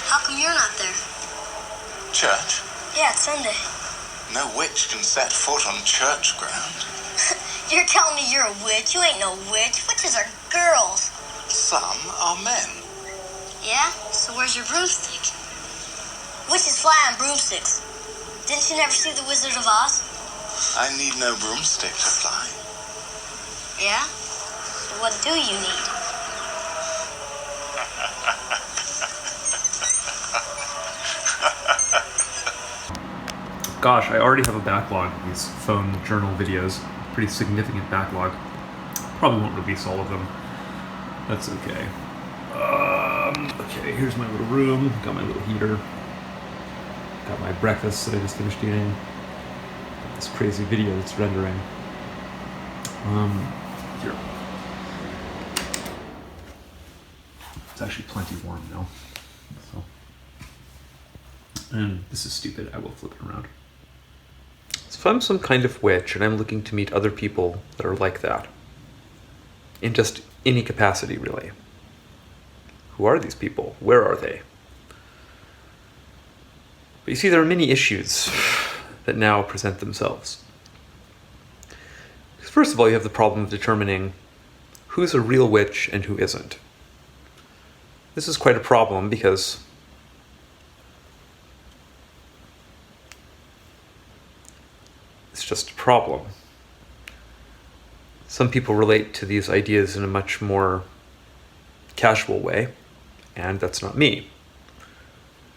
How come you're not there? Church? Yeah, it's Sunday. No witch can set foot on church ground. You're telling me you're a witch? You ain't no witch. Witches are girls. Some are men. Yeah? So where's your broomstick? Witches fly on broomsticks. Didn't you never see The Wizard of Oz? I need no broomstick to fly. Yeah? So what do you need? Gosh, I already have a backlog of these phone journal videos. Pretty significant backlog. Probably won't release all of them. That's okay. Okay, here's my little room. Got my little heater. Got my breakfast that I just finished eating. Got this crazy video that's rendering. Here. It's actually plenty warm now. So. And this is stupid. I will flip it around. So if I'm some kind of witch and I'm looking to meet other people that are like that, in just any capacity, really, who are these people? Where are they? But you see, there are many issues that now present themselves. Because first of all, you have the problem of determining who's a real witch and who isn't. This is quite a problem because it's just a problem. Some people relate to these ideas in a much more casual way, and that's not me.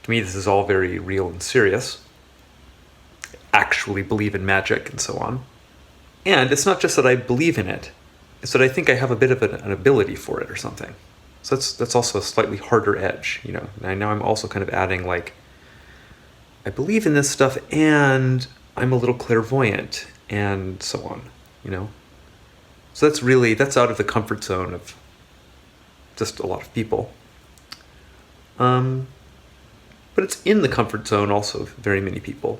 To me, this is all very real and serious. I actually believe in magic and so on. And it's not just that I believe in it, it's that I think I have a bit of an ability for it or something. So that's also a slightly harder edge, you know. Now I'm also kind of adding, like, I believe in this stuff and I'm a little clairvoyant and so on, you know. So that's out of the comfort zone of just a lot of people. But it's in the comfort zone also of very many people.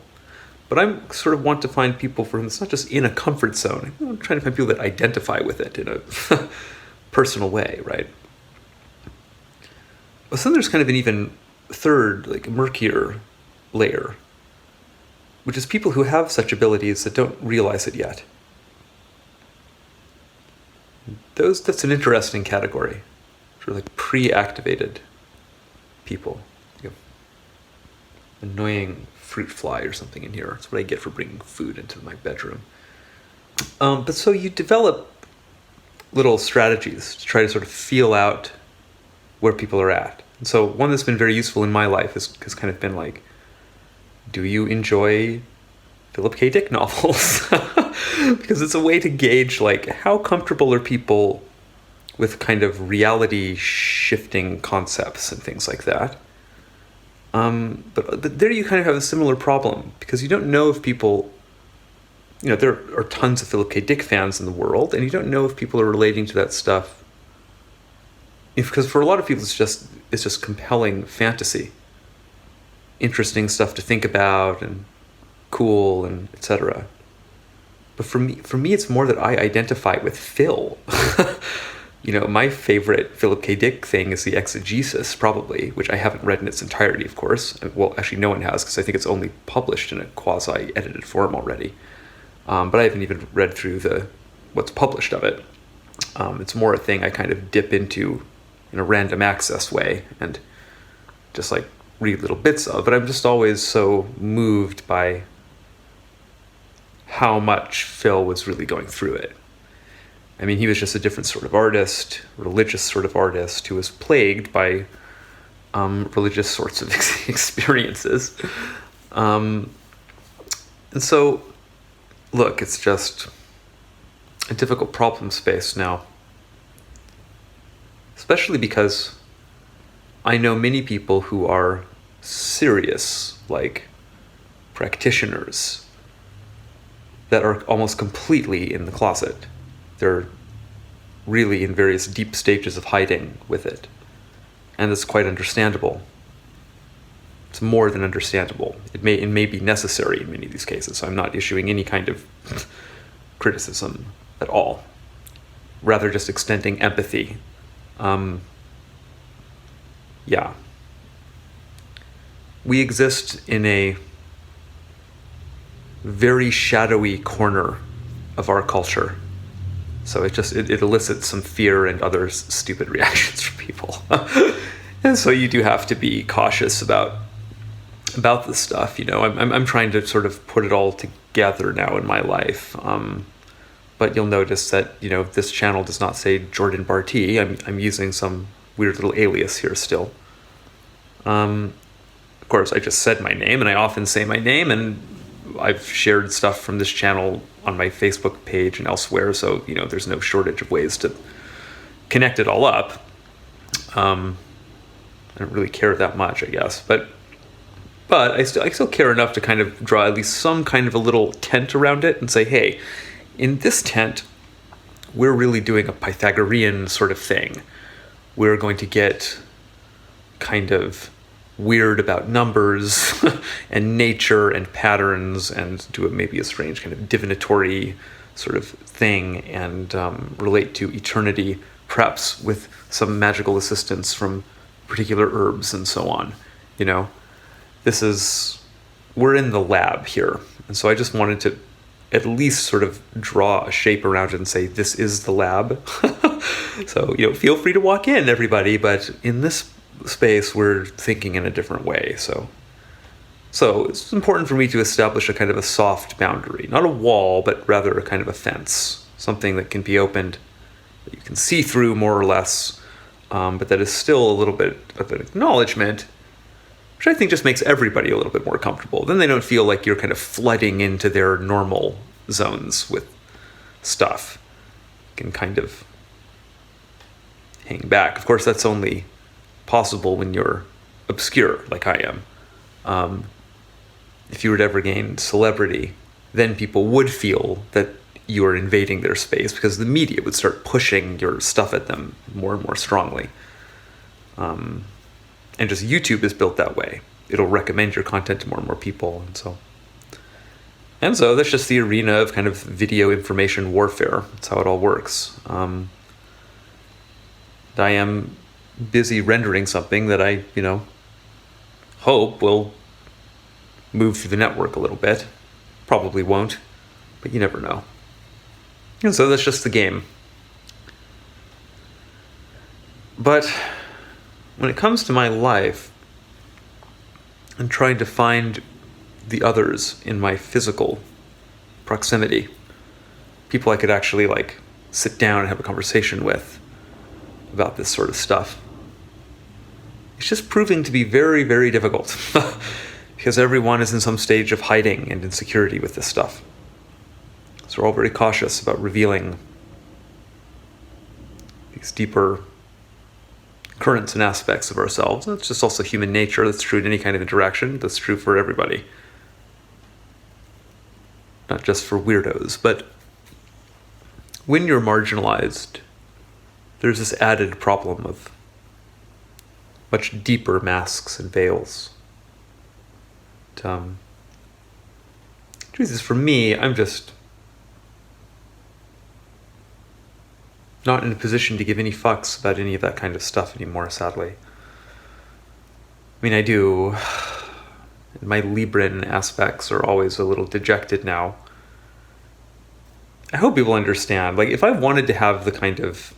But I sort of want to find people for whom it's not just in a comfort zone. I'm trying to find people that identify with it in a personal way, right? But then there's kind of an even third, like, murkier layer, which is people who have such abilities that don't realize it yet. That's an interesting category. Sort of like pre-activated people. You have annoying fruit fly or something in here. That's what I get for bringing food into my bedroom. But so you develop little strategies to try to sort of feel out where people are at. And so one that's been very useful in my life has kind of been like, do you enjoy Philip K. Dick novels? Because it's a way to gauge, like, how comfortable are people with kind of reality shifting concepts and things like that. But there you kind of have a similar problem, because you don't know if people, you know, there are tons of Philip K. Dick fans in the world, and you don't know if people are relating to that stuff. Because for a lot of people, it's just compelling fantasy, interesting stuff to think about, and cool, and etc. But for me, it's more that I identify with Phil. You know, my favorite Philip K. Dick thing is the Exegesis, probably, which I haven't read in its entirety, of course. Well, actually, no one has, because I think it's only published in a quasi-edited form already. But I haven't even read through what's published of it. It's more a thing I kind of dip into in a random access way and just, like, read little bits of. But I'm just always so moved by how much Phil was really going through it. I mean, he was just a different sort of artist, religious sort of artist, who was plagued by religious sorts of experiences. And so, look, it's just a difficult problem space now. Especially because I know many people who are serious, like, practitioners that are almost completely in the closet. They're really in various deep stages of hiding with it. And it's quite understandable. It's more than understandable. It may be necessary in many of these cases, so I'm not issuing any kind of criticism at all. Rather just extending empathy. Yeah. we exist in a very shadowy corner of our culture. So it elicits some fear and other stupid reactions from people. And so you do have to be cautious about this stuff. You know, I'm trying to sort of put it all together now in my life. But you'll notice that, you know, this channel does not say Jordan Barty. I'm using some weird little alias here still. Of course, I just said my name, and I often say my name, and I've shared stuff from this channel on my Facebook page and elsewhere, so, you know, there's no shortage of ways to connect it all up. I don't really care that much, I guess, but I still care enough to kind of draw at least some kind of a little tent around it and say, hey, in this tent, we're really doing a Pythagorean sort of thing. We're going to get kind of weird about numbers and nature and patterns and do maybe a strange kind of divinatory sort of thing and relate to eternity, perhaps with some magical assistance from particular herbs and so on. You know, we're in the lab here. And so I just wanted to at least sort of draw a shape around it and say, this is the lab. So, you know, feel free to walk in, everybody, but in this space, we're thinking in a different way. So it's important for me to establish a kind of a soft boundary, not a wall, but rather a kind of a fence, something that can be opened, that you can see through more or less, but that is still a little bit of an acknowledgement, which I think just makes everybody a little bit more comfortable. Then they don't feel like you're kind of flooding into their normal zones with stuff. You can kind of hang back. Of course, that's only possible when you're obscure, like I am. If you were to ever gain celebrity, then people would feel that you are invading their space because the media would start pushing your stuff at them more and more strongly. And just YouTube is built that way. It'll recommend your content to more and more people, and so that's just the arena of kind of video information warfare. That's how it all works. I am busy rendering something that I, you know, hope will move through the network a little bit. Probably won't, but you never know. And so that's just the game. But when it comes to my life, I'm trying to find the others in my physical proximity. People I could actually, like, sit down and have a conversation with about this sort of stuff. It's just proving to be very, very difficult because everyone is in some stage of hiding and insecurity with this stuff. So we're all very cautious about revealing these deeper currents and aspects of ourselves. That's just also human nature. That's true in any kind of interaction. That's true for everybody. Not just for weirdos. But when you're marginalized, there's this added problem of much deeper masks and veils. Truth is, for me, I'm just not in a position to give any fucks about any of that kind of stuff anymore, sadly. I mean, I do. My Libran aspects are always a little dejected now. I hope people understand. Like, if I wanted to have the kind of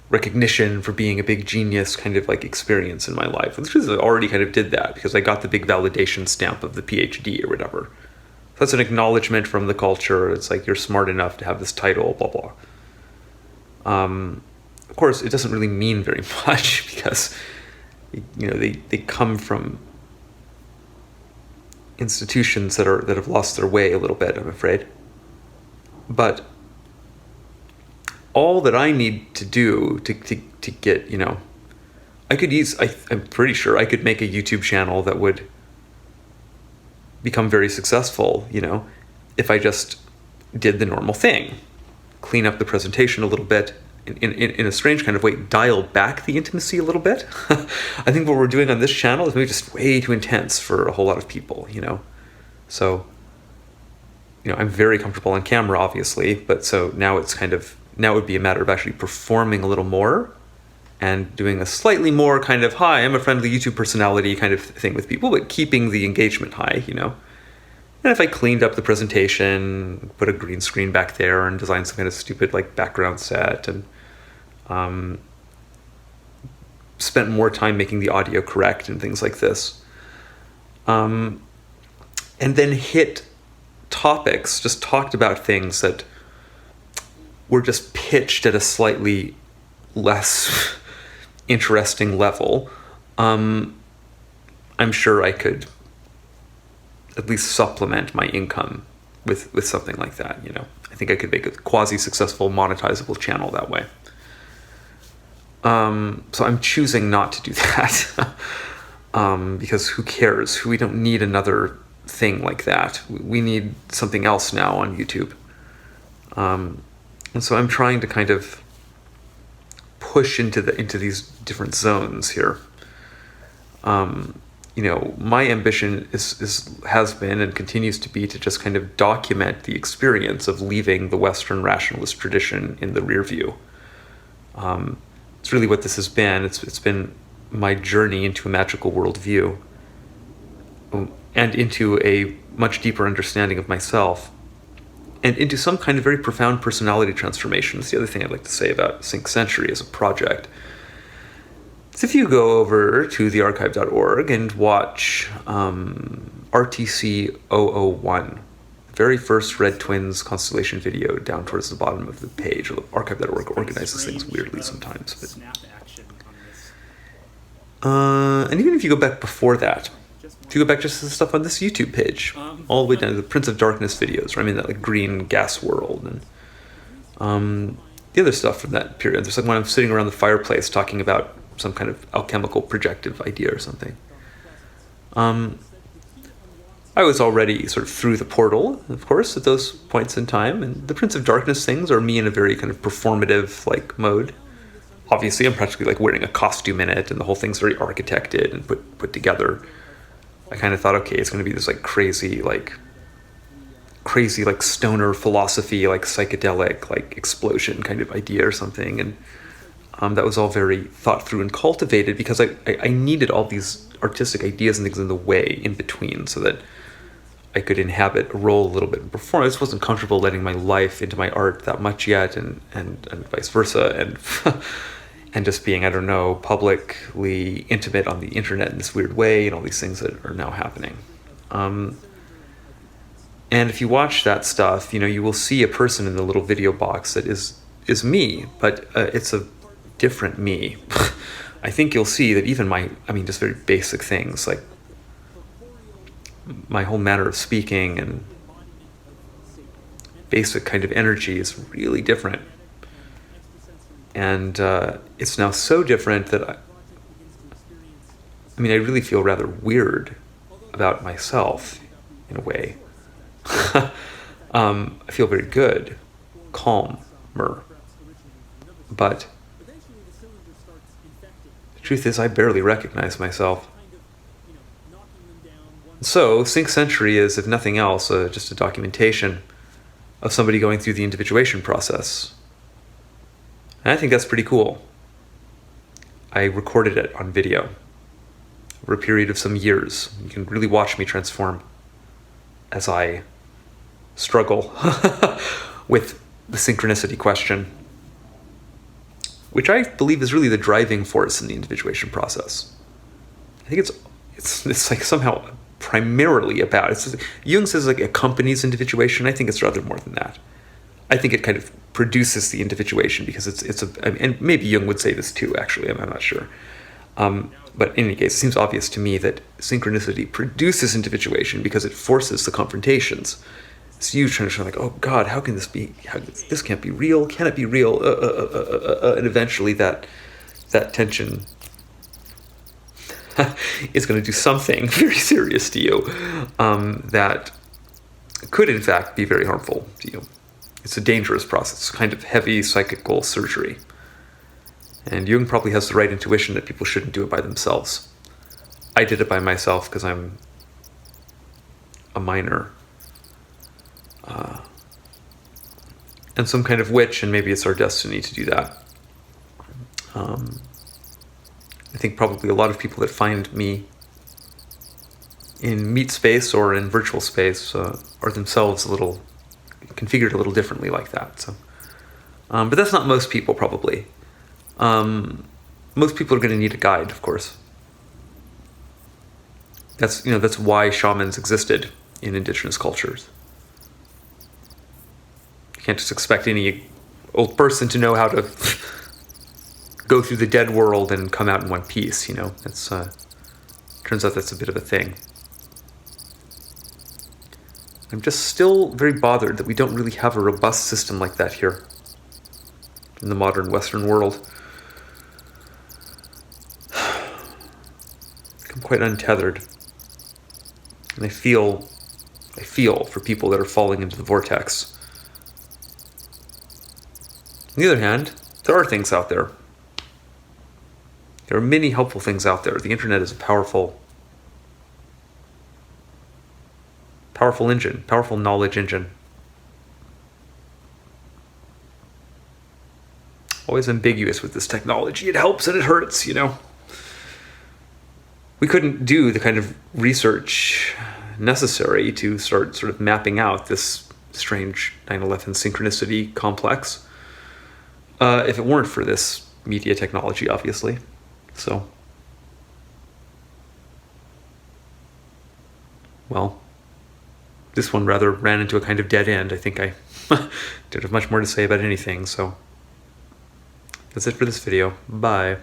recognition for being a big genius kind of like experience in my life, which is I already kind of did that because I got the big validation stamp of the PhD or whatever. That's an acknowledgement from the culture. It's like, you're smart enough to have this title, blah, blah. Of course, it doesn't really mean very much because, you know, they come from institutions that have lost their way a little bit, I'm afraid. But all that I need to do to get, you know, I'm pretty sure I could make a YouTube channel that would become very successful, you know, if I just did the normal thing. Clean up the presentation a little bit, in a strange kind of way, dial back the intimacy a little bit. I think what we're doing on this channel is maybe just way too intense for a whole lot of people, you know. So, you know, I'm very comfortable on camera, obviously, but so now it would be a matter of actually performing a little more and doing a slightly more kind of, hi, I'm a friendly YouTube personality kind of thing with people, but keeping the engagement high, you know. And if I cleaned up the presentation, put a green screen back there and designed some kind of stupid like background set, and spent more time making the audio correct and things like this. And then hit topics, just talked about things that were just pitched at a slightly less interesting level. I'm sure I could at least supplement my income with something like that, you know. I think I could make a quasi-successful monetizable channel that way. So I'm choosing not to do that. Because who cares? We don't need another thing like that. We need something else now on YouTube. And so I'm trying to kind of push into these different zones here. You know, my ambition has been and continues to be to just kind of document the experience of leaving the Western rationalist tradition in the rear view. It's really what this has been. It's been my journey into a magical worldview, and into a much deeper understanding of myself, and into some kind of very profound personality transformation. That's the other thing I'd like to say about Sync Century as a project. So if you go over to thearchive.org and watch RTC 001, the very first Red Twins constellation video down towards the bottom of the page, archive.org organizes things weirdly sometimes. But, and even if you go back before that, if you go back just to the stuff on this YouTube page, all the way down to the Prince of Darkness videos, where I'm in that like green gas world, and the other stuff from that period. There's like when I'm sitting around the fireplace talking about some kind of alchemical projective idea or something. I was already sort of through the portal, of course, at those points in time, and the Prince of Darkness things are me in a very kind of performative like mode. Obviously, I'm practically like wearing a costume in it, and the whole thing's very architected and put together. I kind of thought, okay, it's going to be this like crazy like stoner philosophy, like psychedelic like explosion kind of idea or something, and that was all very thought through and cultivated because I needed all these artistic ideas and things in the way in between so that I could inhabit a role a little bit and perform. I just wasn't comfortable letting my life into my art that much yet, and vice versa, and just being, I don't know, publicly intimate on the internet in this weird way, and all these things that are now happening. And if you watch that stuff, you know, you will see a person in the little video box that is me, but it's a different me. I think you'll see that even just very basic things like my whole manner of speaking and basic kind of energy is really different. And it's now so different that I really feel rather weird about myself in a way. I feel very good, calmer, but the truth is I barely recognize myself. So Sync Century is, if nothing else, just a documentation of somebody going through the individuation process. And I think that's pretty cool. I recorded it on video over a period of some years. You can really watch me transform as I struggle with the synchronicity question, which I believe is really the driving force in the individuation process. I think it's like somehow primarily about, Jung says like accompanies individuation. I think it's rather more than that. I think it kind of produces the individuation because and maybe Jung would say this too, actually, I'm not sure. But in any case, it seems obvious to me that synchronicity produces individuation because it forces the confrontations. It's you trying to like, oh God, how can this be? This can't be real. Can it be real? And eventually that tension is going to do something very serious to you that could in fact be very harmful to you. It's a dangerous process, it's kind of heavy psychical surgery. And Jung probably has the right intuition that people shouldn't do it by themselves. I did it by myself because I'm a minor. And some kind of witch, and maybe it's our destiny to do that. I think probably a lot of people that find me in meat space or in virtual space are themselves a little configured a little differently like that. So, but that's not most people probably. Most people are going to need a guide, of course. That's why shamans existed in indigenous cultures. You can't just expect any old person to know how to go through the dead world and come out in one piece. It's turns out that's a bit of a thing. I'm just still very bothered that we don't really have a robust system like that here in the modern Western world. I'm quite untethered. And I feel for people that are falling into the vortex. On the other hand, there are things out there. There are many helpful things out there. The internet is a powerful engine, powerful knowledge engine. Always ambiguous with this technology. It helps and it hurts, We couldn't do the kind of research necessary to start sort of mapping out this strange 9/11 synchronicity complex if it weren't for this media technology, obviously. So, well, this one rather ran into a kind of dead end. I think I don't have much more to say about anything, so that's it for this video. Bye.